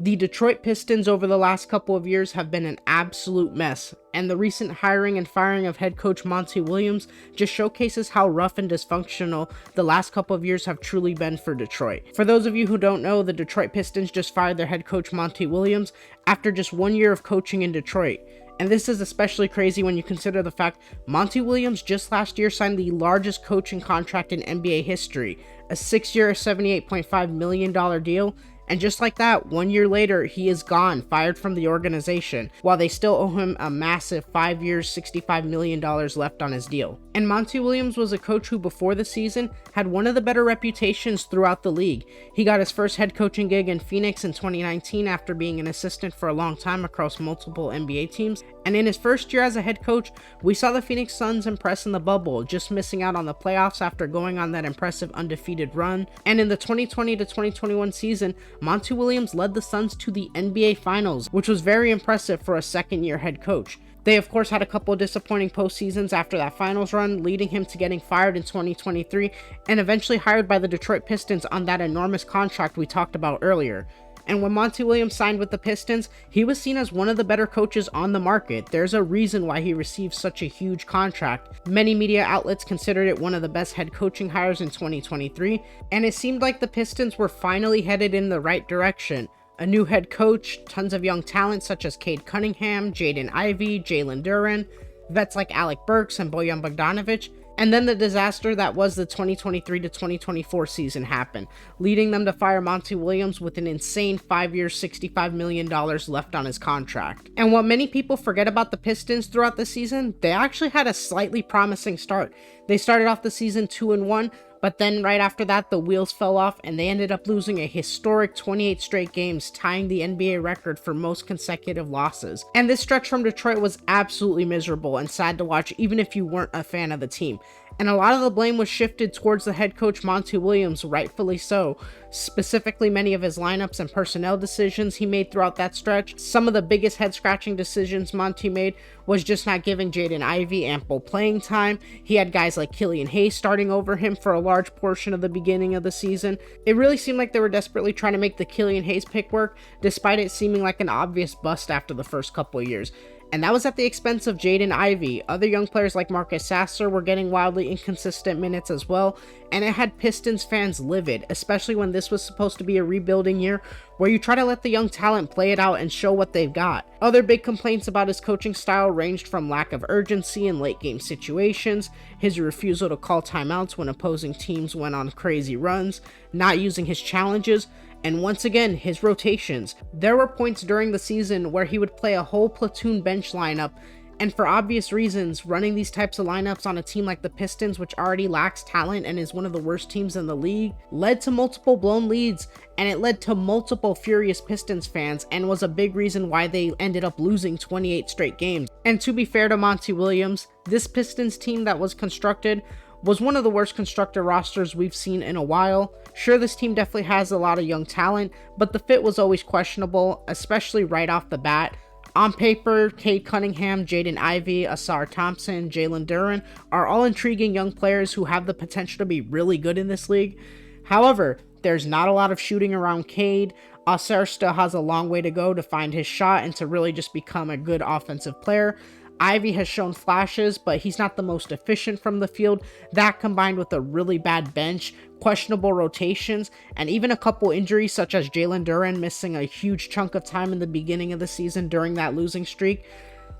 The Detroit Pistons over the last couple of years have been an absolute mess, and the recent hiring and firing of head coach Monty Williams just showcases how rough and dysfunctional the last couple of years have truly been for Detroit. For those of you who don't know, the Detroit Pistons just fired their head coach Monty Williams after just 1 year of coaching in Detroit. And this is especially crazy when you consider the fact Monty Williams just last year signed the largest coaching contract in NBA history, a 6-year, $78.5 million deal. And just like that, 1 year later, he is gone, fired from the organization, while they still owe him a massive 5 years, $65 million left on his deal. And Monty Williams was a coach who before the season had one of the better reputations throughout the league. He got his first head coaching gig in Phoenix in 2019 after being an assistant for a long time across multiple NBA teams. And in his first year as a head coach, we saw the Phoenix Suns impress in the bubble, just missing out on the playoffs after going on that impressive undefeated run. And in the 2020 to 2021 season, Monty Williams led the Suns to the NBA Finals, which was very impressive for a second-year head coach. They of course had a couple of disappointing postseasons after that finals run, leading him to getting fired in 2023 and eventually hired by the Detroit Pistons on that enormous contract we talked about earlier. And when Monty Williams signed with the Pistons, he was seen as one of the better coaches on the market. There's a reason why he received such a huge contract. Many media outlets considered it one of the best head coaching hires in 2023, and it seemed like the Pistons were finally headed in the right direction. A new head coach, tons of young talent such as Cade Cunningham, Jaden Ivey, Jalen Duren, vets like Alec Burks and Bojan Bogdanovic. And then the disaster that was the 2023 to 2024 season happened, leading them to fire Monty Williams with an insane 5 years, $65 million left on his contract. And what many people forget about the Pistons throughout the season, they actually had a slightly promising start. They started off the season 2-1, but then right after that, the wheels fell off and they ended up losing a historic 28 straight games, tying the NBA record for most consecutive losses. And this stretch from Detroit was absolutely miserable and sad to watch, even if you weren't a fan of the team. And a lot of the blame was shifted towards the head coach Monty Williams, rightfully so. Specifically, many of his lineups and personnel decisions he made throughout that stretch. Some of the biggest head-scratching decisions Monty made was just not giving Jaden Ivey ample playing time. He had guys like Killian Hayes starting over him for a large portion of the beginning of the season. It really seemed like they were desperately trying to make the Killian Hayes pick work, despite it seeming like an obvious bust after the first couple of years. And that was at the expense of Jaden Ivey. Other young players like Marcus Sasser were getting wildly inconsistent minutes as well, and it had Pistons fans livid, especially when this was supposed to be a rebuilding year where you try to let the young talent play it out and show what they've got. Other big complaints about his coaching style ranged from lack of urgency in late game situations, his refusal to call timeouts when opposing teams went on crazy runs, not using his challenges, and once again, his rotations. There were points during the season where he would play a whole platoon bench lineup, and for obvious reasons, running these types of lineups on a team like the Pistons, which already lacks talent and is one of the worst teams in the league, led to multiple blown leads, and it led to multiple furious Pistons fans, and was a big reason why they ended up losing 28 straight games. And to be fair to Monty Williams, this Pistons team that was constructed was one of the worst constructed rosters we've seen in a while. Sure, this team definitely has a lot of young talent, but the fit was always questionable, especially right off the bat. On paper, Cade Cunningham, Jaden Ivey, Ausar Thompson, Jalen Duren are all intriguing young players who have the potential to be really good in this league. However, there's not a lot of shooting around Cade. Ausar still has a long way to go to find his shot and to really just become a good offensive player. Ivey has shown flashes, but he's not the most efficient from the field. That combined with a really bad bench, questionable rotations, and even a couple injuries such as Jalen Duren missing a huge chunk of time in the beginning of the season during that losing streak,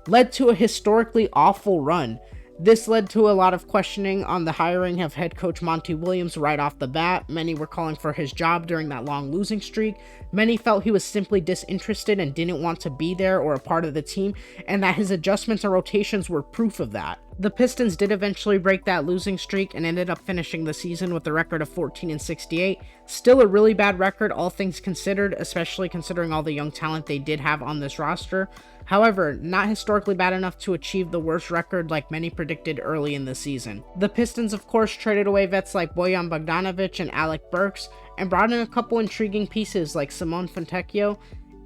led to a historically awful run. This led to a lot of questioning on the hiring of head coach Monty Williams right off the bat. Many were calling for his job during that long losing streak. Many felt he was simply disinterested and didn't want to be there or a part of the team, and that his adjustments and rotations were proof of that. The Pistons did eventually break that losing streak and ended up finishing the season with a record of 14-68. Still a really bad record, all things considered, especially considering all the young talent they did have on this roster. However, not historically bad enough to achieve the worst record like many predicted early in the season. The Pistons, of course, traded away vets like Bojan Bogdanovic and Alec Burks, and brought in a couple intriguing pieces like Simone Fontecchio.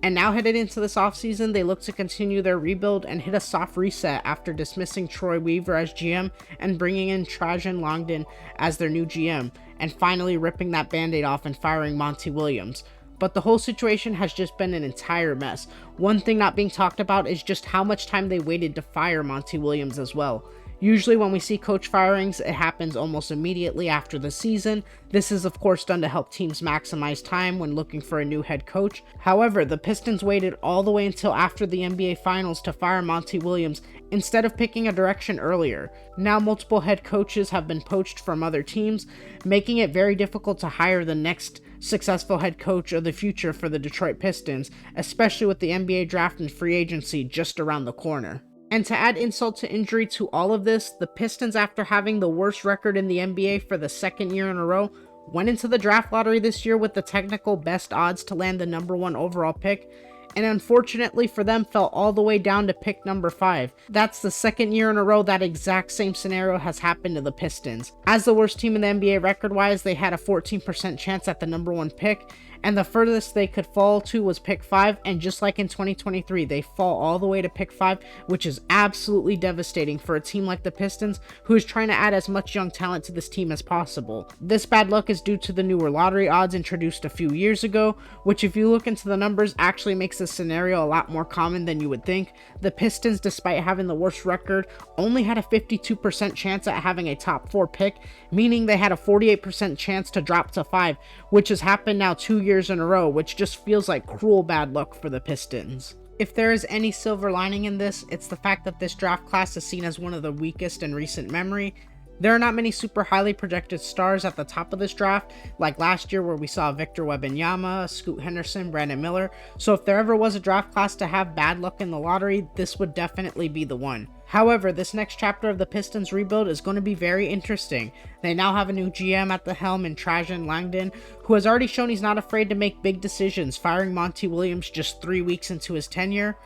And now headed into this offseason, they look to continue their rebuild and hit a soft reset after dismissing Troy Weaver as GM and bringing in Trajan Langdon as their new GM, and finally ripping that band-aid off and firing Monty Williams. but the whole situation has just been an entire mess. One thing not being talked about is just how much time they waited to fire Monty Williams as well. Usually when we see coach firings, it happens almost immediately after the season. This is of course done to help teams maximize time when looking for a new head coach. However, the Pistons waited all the way until after the NBA Finals to fire Monty Williams instead of picking a direction earlier. Now multiple head coaches have been poached from other teams, making it very difficult to hire the next successful head coach of the future for the Detroit Pistons, especially with the NBA draft and free agency just around the corner. And to add insult to injury to all of this, the Pistons, after having the worst record in the NBA for the second year in a row, went into the draft lottery this year with the technical best odds to land the #1 overall pick, and unfortunately for them fell all the way down to pick number 5. That's the second year in a row that exact same scenario has happened to the Pistons. As the worst team in the NBA record-wise, they had a 14% chance at the #1 pick, and the furthest they could fall to was pick 5, and just like in 2023, they fall all the way to pick 5, which is absolutely devastating for a team like the Pistons, who is trying to add as much young talent to this team as possible. This bad luck is due to the newer lottery odds introduced a few years ago, which if you look into the numbers actually makes this scenario a lot more common than you would think. The Pistons, despite having the worst record, only had a 52% chance at having a top 4 pick, meaning they had a 48% chance to drop to 5, which has happened now 2 years in a row, which just feels like cruel bad luck for the Pistons. If there is any silver lining in this, it's the fact that this draft class is seen as one of the weakest in recent memory. There are not many super highly projected stars at the top of this draft, like last year where we saw Victor Wembanyama, Scoot Henderson, Brandon Miller, so if there ever was a draft class to have bad luck in the lottery, this would definitely be the one. However, this next chapter of the Pistons rebuild is going to be very interesting. They now have a new GM at the helm in Trajan Langdon, who has already shown he's not afraid to make big decisions, firing Monty Williams just 3 weeks into his tenure.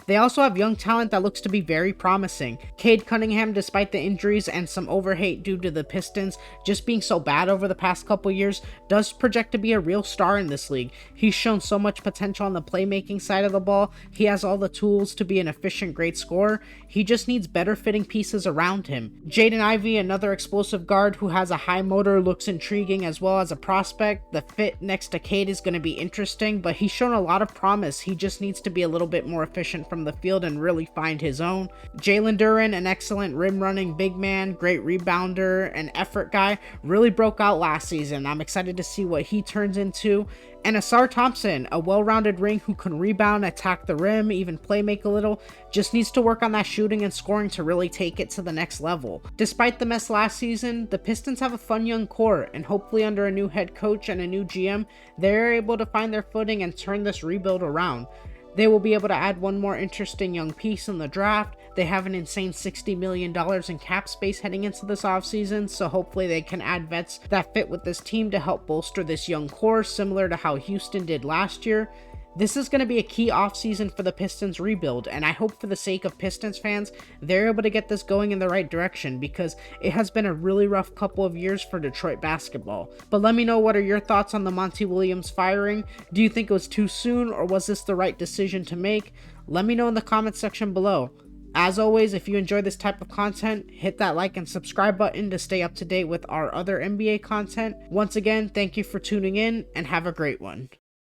They also have young talent that looks to be very promising. Cade Cunningham, despite the injuries and some overhate due to the Pistons just being so bad over the past couple years, does project to be a real star in this league. He's shown so much potential on the playmaking side of the ball. He has all the tools to be an efficient, great scorer. He just needs better fitting pieces around him. Jaden Ivey, another explosive guard who has a high motor, looks intriguing as well as a prospect. The fit next to Cade is going to be interesting, but he's shown a lot of promise. He just needs to be a little bit more efficient from the field and really find his own. Jalen Duren, an excellent rim running big man, great rebounder, and effort guy, really broke out last season. I'm excited to see what he turns into. And Ausar Thompson, a well-rounded wing who can rebound, attack the rim, even play make a little, just needs to work on that shooting and scoring to really take it to the next level. Despite the mess last season, the Pistons have a fun young core, and hopefully under a new head coach and a new GM, they're able to find their footing and turn this rebuild around. They will be able to add one more interesting young piece in the draft. They have an insane $60 million in cap space heading into this offseason, so hopefully they can add vets that fit with this team to help bolster this young core, similar to how Houston did last year. This is going to be a key offseason for the Pistons rebuild, and I hope for the sake of Pistons fans, they're able to get this going in the right direction, because it has been a really rough couple of years for Detroit basketball. But let me know, what are your thoughts on the Monty Williams firing? Do you think it was too soon, or was this the right decision to make? Let me know in the comment section below. As always, if you enjoy this type of content, hit that like and subscribe button to stay up to date with our other NBA content. Once again, thank you for tuning in, and have a great one.